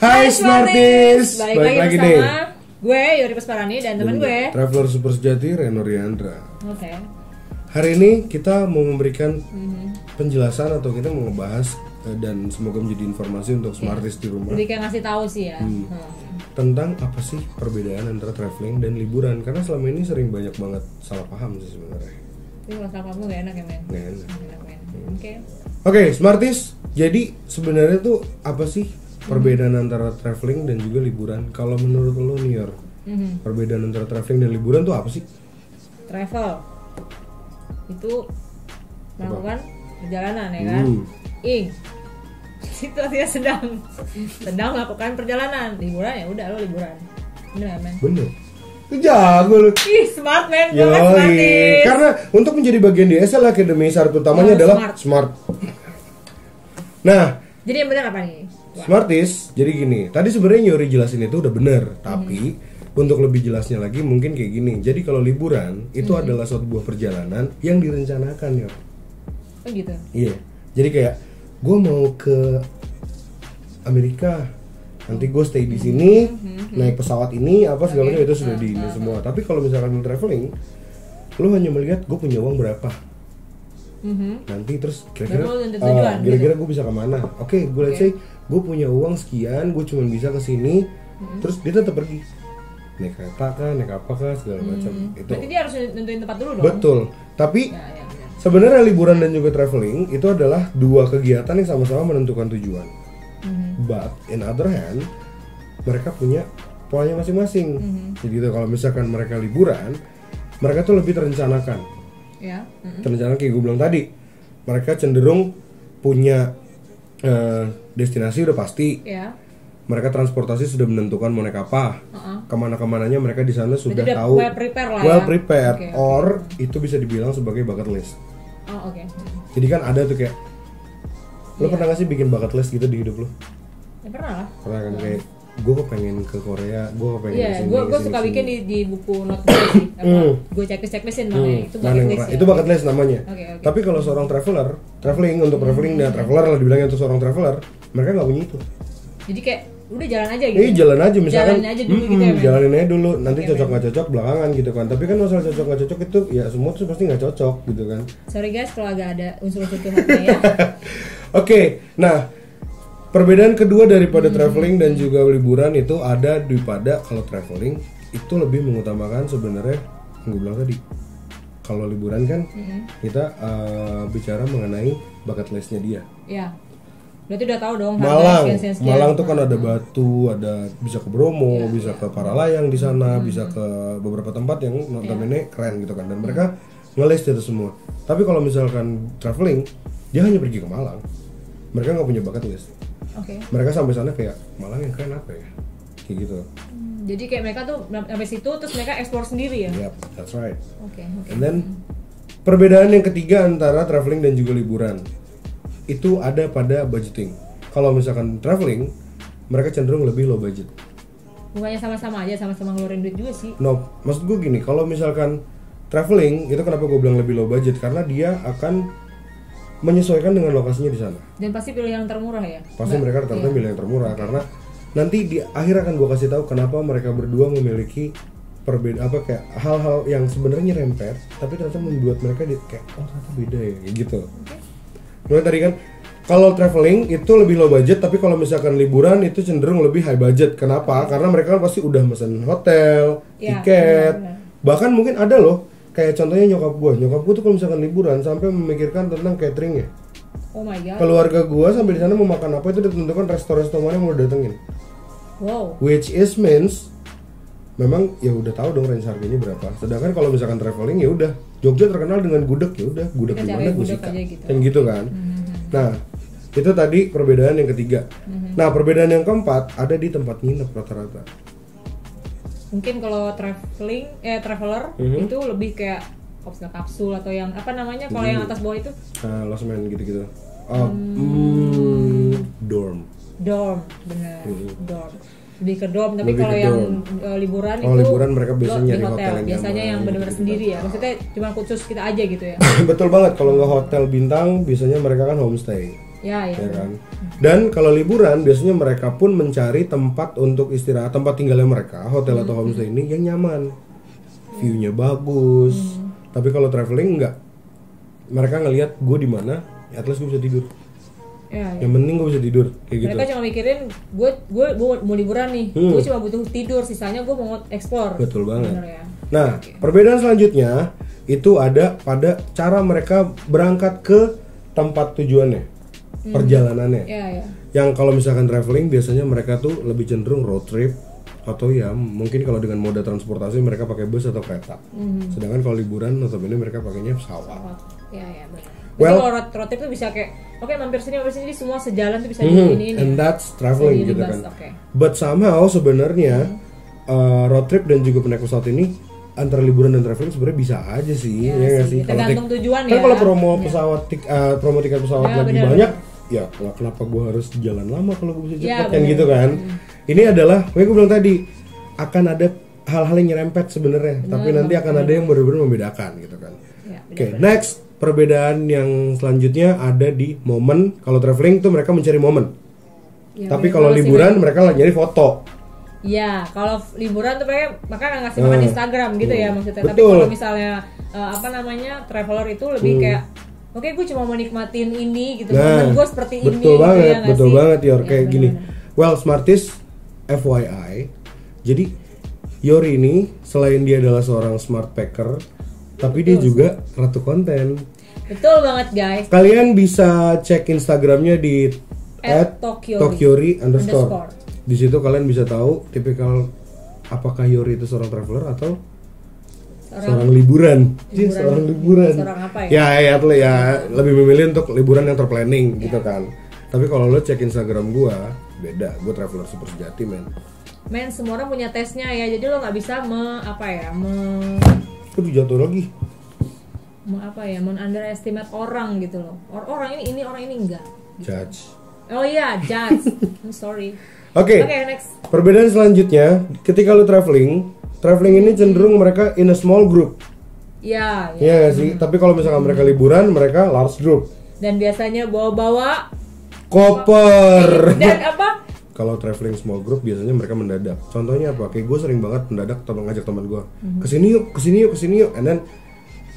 Hai Smarties, balik lagi bersama gue Yori Pesparani dan teman gue Traveler Super Sejati Reno Riandra. Oke. Hari ini kita mau memberikan penjelasan atau kita mau ngebahas dan semoga menjadi informasi untuk Smarties di rumah. Jadi kayak ngasih tahu sih ya. Tentang apa sih perbedaan antara traveling dan liburan, karena selama ini sering banyak banget salah paham sih sebenarnya. Ini kalau salah paham gak enak ya men? Gak enak. Oke. Smarties. Jadi sebenarnya tuh apa sih perbedaan antara traveling dan juga liburan? Kalau menurut lo nih Yor, perbedaan antara traveling dan liburan tuh apa sih? Travel itu melakukan perjalanan ya kan? Itu artinya sedang melakukan perjalanan. Liburan ya udah lo liburan. Bener gak men? Bener. Itu jago lu. Ih smart men, gue kan Smarties. Karena untuk menjadi bagian di SL Academy syarat utamanya adalah smart. Nah, jadi yang benar apa nih? Smarties, jadi gini. Tadi sebenarnya Yori jelasin itu udah bener, tapi untuk lebih jelasnya lagi mungkin kayak gini. Jadi kalau liburan itu adalah suatu buah perjalanan yang direncanakan ya. Oh gitu. Iya. Jadi kayak gue mau ke Amerika, nanti gue stay di sini, naik pesawat ini, apa segala macam itu sudah di ini semua. Tapi kalau misalkan traveling, lo hanya melihat gue punya uang berapa. Nanti terus kira-kira gue bisa kemana? Oke, gue let's say gue punya uang sekian, gue cuma bisa ke sini, terus dia tetap pergi naik kereta kah, naik apa kah segala macam. Itu. Berarti dia harus nentuin tempat dulu dong. Betul. Tapi sebenarnya liburan dan juga traveling itu adalah dua kegiatan yang sama-sama menentukan tujuan. But in other hand, mereka punya polanya masing-masing. Jadi kalau misalkan mereka liburan, mereka tuh lebih terencanakan. Terencana kayak gue bilang tadi, mereka cenderung punya destinasi udah pasti. Mereka transportasi sudah menentukan mau naik apa, kemana-kemananya mereka di sana sudah tahu. Well prepared, or itu bisa dibilang sebagai bucket list. Jadi kan ada tuh kayak, lo pernah gak sih bikin bucket list gitu di hidup lo? Ya pernah lah. Pernah kan kayak gue kepengen ke Korea, gue kepengen kesini. Iya, gue suka bikin di buku note gue sih. Gue checklistin namanya. Itu bucket list. Itu bucket list namanya. Okay. Tapi kalau seorang traveling untuk traveling dan traveler lah dibilangnya untuk seorang traveler, mereka nggak punya itu. Jadi kayak udah jalan aja gitu. Iya jalan aja misalkan. Jalanin aja dulu gitu ya. Jalanin aja dulu, nanti cocok nggak cocok belakangan gitu kan. Tapi kan masalah cocok nggak cocok itu ya semua tuh pasti nggak cocok gitu kan. Sorry guys kalau agak ada unsur-unsur Tuhannya ya. Oke, nah perbedaan kedua daripada traveling dan juga liburan itu ada pada kalau traveling itu lebih mengutamakan sebenarnya yang gue bilang tadi. Kalau liburan kan kita bicara mengenai bucket listnya dia. Iya. Berarti udah tahu dong. Malang tuh kan ada Batu, ada bisa ke Bromo, bisa ke Paralayang di sana, bisa ke beberapa tempat yang notabene keren gitu kan. Dan mereka nge-list itu semua. Tapi kalau misalkan traveling, dia hanya pergi ke Malang. Mereka nggak punya bucket list. Mereka sampai sana kayak Malang yang keren apa ya? Kayak gitu. Jadi kayak mereka tuh sampai situ terus mereka explore sendiri ya? Yep, that's right. Okay. And then perbedaan yang ketiga antara traveling dan juga liburan itu ada pada budgeting. Kalau misalkan traveling, mereka cenderung lebih low budget. Bukannya sama-sama aja, sama-sama ngeluarin duit juga sih. No, maksud gue gini, kalau misalkan traveling itu kenapa gue bilang lebih low budget? Karena dia akan menyesuaikan dengan lokasinya di sana. Dan pasti pilih yang termurah ya? Pasti mereka rata-rata pilih yang termurah karena nanti di akhir akan gue kasih tahu kenapa mereka berdua memiliki perbedaan apa kayak hal-hal yang sebenarnya nyerempet, tapi ternyata membuat mereka kayak ternyata beda ya kayak gitu. Mulai tadi kan kalau traveling itu lebih low budget, tapi kalau misalkan liburan itu cenderung lebih high budget. Kenapa? Karena mereka kan pasti udah mesen hotel, tiket, bahkan mungkin ada loh. Kayak contohnya nyokap gue tuh kalau misalkan liburan sampai memikirkan tentang cateringnya. Oh my god. Keluarga gue sampai di sana mau makan apa itu ditentukan resto-resto mana yang mau datengin. Wow. Which is means memang ya udah tahu dong range harganya berapa. Sedangkan kalau misalkan traveling ya udah Jogja terkenal dengan gudeg ya udah gudeg di mana gue suka. Kan gitu kan. Nah itu tadi perbedaan yang ketiga. Nah perbedaan yang keempat ada di tempat nginep rata-rata. Mungkin kalau traveler itu lebih kayak kapsul atau yang apa namanya kalau yang atas bawah itu losmen gitu-gitu. Dorm benar. Dorm lebih ke dorm, tapi kalau yang liburan itu liburan mereka biasanya di hotel biasanya yang benar-benar gitu. sendiri ya, maksudnya cuma khusus kita aja gitu ya. Betul banget, kalau nggak hotel bintang biasanya mereka kan homestay. Ya kan. Dan kalau liburan biasanya mereka pun mencari tempat untuk istirahat, tempat tinggalnya mereka, hotel atau homestay ini yang nyaman, view-nya bagus. Tapi kalau traveling enggak, mereka ngelihat gue di mana, ya at least gue bisa tidur. Yang penting gue bisa tidur kayak gitu. Mereka cuma mikirin gue mau liburan nih, gue cuma butuh tidur, sisanya gue mau explore. Betul banget. Bener, ya? Nah, perbedaan selanjutnya itu ada pada cara mereka berangkat ke tempat tujuannya. Perjalanannya. Yang kalau misalkan traveling biasanya mereka tuh lebih cenderung road trip atau ya mungkin kalau dengan moda transportasi mereka pakai bus atau kereta. Sedangkan kalau liburan notabene mereka pakainya pesawat. Benar. Well, kalau road trip tuh bisa kayak mampir sini semua sejalan tuh bisa ini. And that's traveling gitu kan. But somehow sebenarnya road trip dan juga naik pesawat ini antara liburan dan traveling sebenarnya bisa aja sih, ya sih. Tergantung tujuan ya. Kan kalau promo pesawat promo tiket pesawat lagi banyak, ya kenapa gue harus jalan lama kalau gue bisa cepat kan gitu kan. Ini adalah, gue bilang tadi akan ada hal-hal yang nyerempet sebenarnya, tapi nanti akan ada yang benar-benar membedakan gitu kan. Oke, next perbedaan yang selanjutnya ada di momen. Kalau traveling tuh mereka mencari momen, tapi kalau liburan mereka lagi nyari foto. Iya, kalau liburan tuh mereka ngasih makan Instagram gitu ya maksudnya. Tapi kalau misalnya traveler itu lebih kayak oke, gue cuma mau nikmatin ini gitu. Momen gue seperti ini. Betul banget, Yor. Kayak gini. Well, Smarties, FYI. Jadi Yori ini selain dia adalah seorang smart packer, tapi dia juga ratu konten. Betul banget, guys. Kalian bisa cek Instagramnya di @tokyori_. Di situ kalian bisa tahu tipikal apakah Yori itu seorang traveler atau seorang liburan. Seorang liburan. Seorang apa ya? Ya lebih memilih untuk liburan yang terplanning gitu kan. Tapi kalau lo cek Instagram gua, beda. Gua traveler super sejati, men. Semua orang punya tesnya ya. Jadi lo nggak bisa Itu jatuh lagi. underestimate orang gitu loh. Orang ini enggak. Gitu. Judge. Oh iya, judge. I'm sorry. Oke, next. Perbedaan selanjutnya, ketika lo traveling ini cenderung mereka in a small group. Iya sih. Tapi kalau misalkan mereka liburan, mereka large group. Dan biasanya bawa koper. Dan apa? Kalau traveling small group biasanya mereka mendadak. Contohnya apa? Kayak gue sering banget mendadak ngajak teman gue, kesini yuk, and then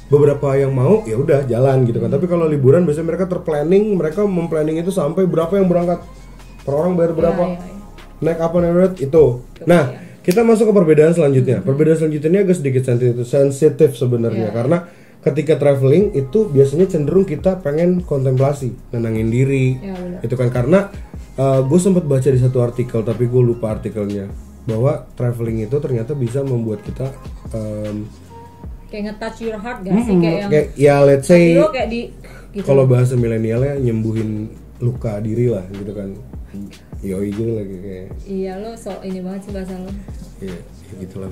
beberapa yang mau ya udah jalan gitu kan. Tapi kalau liburan biasanya mereka mereka memplanning itu sampai berapa yang berangkat, per orang bayar berapa. Naik apa naik itu. Nah, kita masuk ke perbedaan selanjutnya. Perbedaan selanjutnya ini agak sedikit sensitif sebenarnya karena ketika traveling itu biasanya cenderung kita pengen kontemplasi, nenangin diri. Itu kan karena gue sempat baca di satu artikel tapi gue lupa artikelnya bahwa traveling itu ternyata bisa membuat kita kayak nge-touch your heart gak sih kayak let's say gitu. Kalau bahasa milenialnya nyembuhin luka diri lah gitu kan. Yoi gitu lagi kayak. Iya, lo ini banget sih bahasa lo. Iya, gitulah.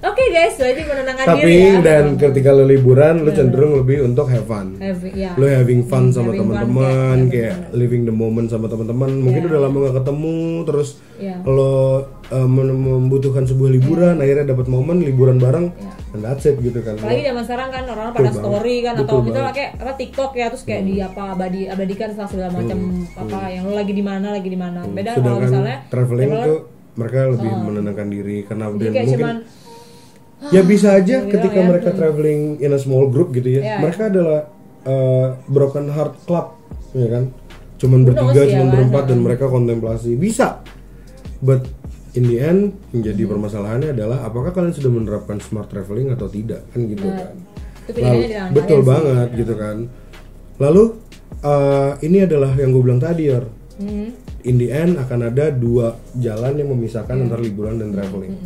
Oke guys, berarti menenangkan diri ya. Tapi dan ketika lo liburan, lo cenderung lebih untuk have fun. Lo having fun sama teman-teman, kayak living the moment sama teman-teman. Mungkin udah lama gak ketemu, terus lo membutuhkan sebuah liburan, akhirnya dapat momen liburan bareng, and that's it gitu kan. Apalagi zaman sekarang kan orang pada story kan, atau misalnya kayak TikTok ya, terus kayak abadikan segala macam yang lo lagi di mana. Beda kalau misalnya traveling tuh mereka lebih menenangkan diri karena mungkin ya bisa aja ketika mereka traveling in a small group gitu ya. Mereka adalah broken heart club, ya kan? Cuman bertiga, cuman berempat dan mereka kontemplasi. Bisa. But in the end menjadi permasalahannya adalah apakah kalian sudah menerapkan smart traveling atau tidak kan gitu kan. Betul banget gitu kan. Lalu ini adalah yang gue bilang tadi ya. In the end akan ada dua jalan yang memisahkan antara liburan dan traveling.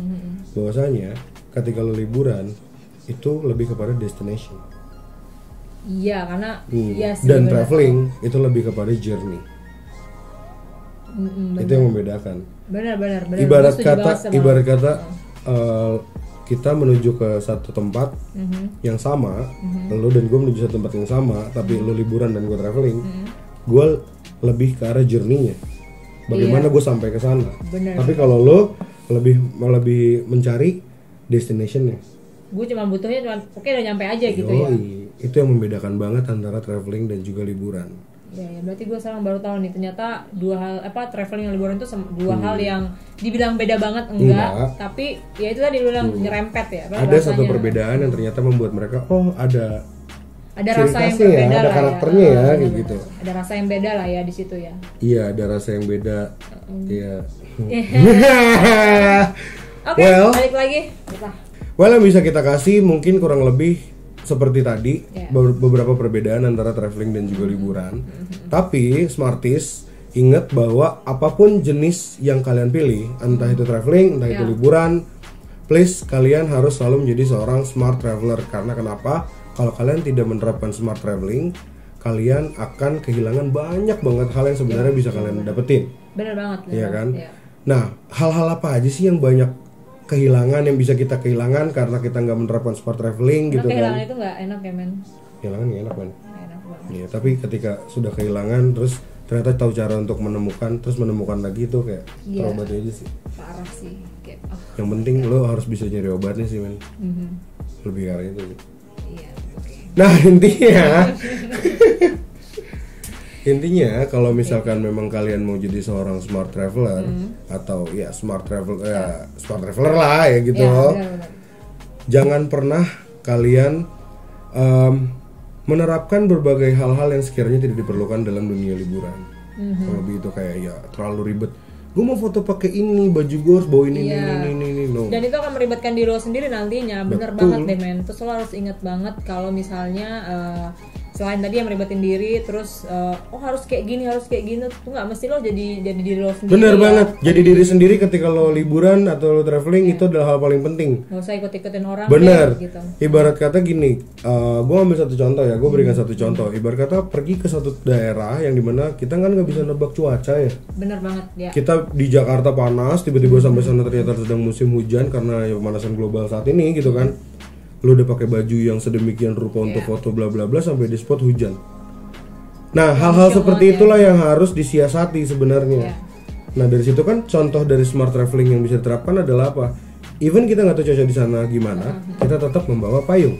Bahwasanya ketika lo liburan itu lebih kepada destination. Iya, karena dan traveling itu lebih kepada journey. Itu yang membedakan. Benar. Ibarat kata kita menuju ke satu tempat yang sama, lo dan gue menuju satu tempat yang sama, tapi lo liburan dan gue traveling, gue lebih ke arah journey-nya. Bagaimana gue sampai ke sana. Tapi kalau lo lebih mencari destination-nya. Gue cuma butuhnya udah nyampe aja gitu ya. Itu yang membedakan banget antara traveling dan juga liburan. Ya, berarti gue sekarang baru tahu nih ternyata dua hal traveling dan liburan itu dua hal yang dibilang beda banget enggak. Tapi ya itu tadi lu bilang nyerempet ya. Ada satu perbedaan yang ternyata membuat mereka ada rasa yang berbeda ya, ada karakternya ya, kayak gitu. Ada rasa yang beda lah ya di situ ya. Iya, ada rasa yang beda. Iya. Oke, balik lagi. Well, yang bisa kita kasih mungkin kurang lebih seperti tadi, beberapa perbedaan antara traveling dan juga liburan. Tapi Smarties ingat bahwa apapun jenis yang kalian pilih, entah itu traveling, entah itu liburan, please kalian harus selalu menjadi seorang smart traveler. Karena kenapa? Kalau kalian tidak menerapkan smart traveling, kalian akan kehilangan banyak banget hal yang sebenarnya bisa kalian dapetin. Bener banget. Iya kan? Ya. Nah, hal-hal apa aja sih yang banyak kehilangan, yang bisa kita kehilangan karena kita nggak menerapkan smart traveling gitu kan? Kehilangan itu nggak enak ya, men? Kehilangan nggak enak, men? Enak banget. Iya, tapi ketika sudah kehilangan, terus ternyata tahu cara untuk menemukan lagi itu kayak terobat aja sih. Parah sih. Kayak, Yang penting lo harus bisa nyari obatnya sih, men. Lebih karena itu. Iya. Nah intinya kalau misalkan memang kalian mau jadi seorang smart traveler atau ya smart traveler lah ya gitu, jangan pernah kalian menerapkan berbagai hal-hal yang sekiranya tidak diperlukan dalam dunia liburan. Kalau begitu kayak ya terlalu ribet. Gue mau foto pakai ini, baju gue harus bawa ini. No. Dan itu akan meribetkan diri lo sendiri nantinya. Bener banget deh, men. Terus lo harus ingat banget kalau misalnya selain tadi yang meribetin diri, terus harus kayak gini tuh nggak mesti lo jadi diri lo sendiri. Bener banget. Jadi diri sendiri ketika lo liburan atau lo traveling itu adalah hal paling penting. Gak usah ikut-ikutin orang. Bener. Gitu. Ibarat kata gini, gue ambil satu contoh ya. Gue berikan satu contoh. Ibarat kata pergi ke satu daerah yang dimana kita kan nggak bisa nebak cuaca ya. Bener banget ya. Kita di Jakarta panas, tiba-tiba sampai sana ternyata sedang musim hujan karena ya pemanasan global saat ini gitu kan. Lu udah pakai baju yang sedemikian rupa untuk foto bla bla bla sampai di spot hujan. Nah, hal-hal seperti itulah yang harus disiasati sebenarnya. Nah, dari situ kan contoh dari smart traveling yang bisa diterapkan adalah apa? Even kita nggak tahu cuaca di sana gimana, kita tetap membawa payung.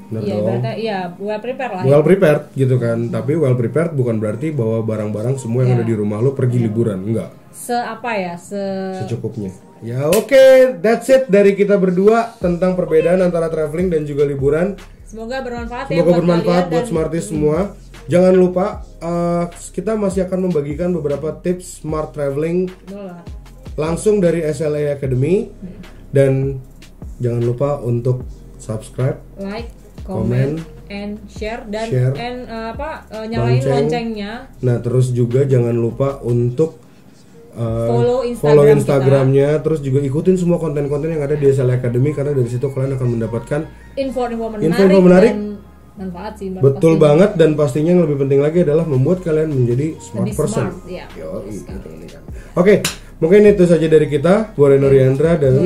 Well prepared lah. Well prepared gitu kan. Tapi well prepared bukan berarti bawa barang-barang semua yang ada di rumah lo pergi liburan, enggak. Secukupnya. Ya oke, that's it dari kita berdua tentang perbedaan antara traveling dan juga liburan. Semoga bermanfaat buat Smarties semua. Jangan lupa kita masih akan membagikan beberapa tips smart traveling langsung dari SLA Academy. Dan jangan lupa untuk subscribe, like, comment, and share nyalain loncengnya. Nah, terus juga jangan lupa untuk follow Instagramnya, terus juga ikutin semua konten-konten yang ada di SLA Academy karena dari situ kalian akan mendapatkan info menarik dan manfaat sih. Betul banget, dan pastinya yang lebih penting lagi adalah membuat kalian menjadi smart person. Oke, mungkin itu saja dari kita. Gue Reno Riandra dan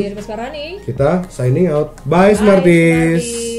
kita signing out. Bye Smarties.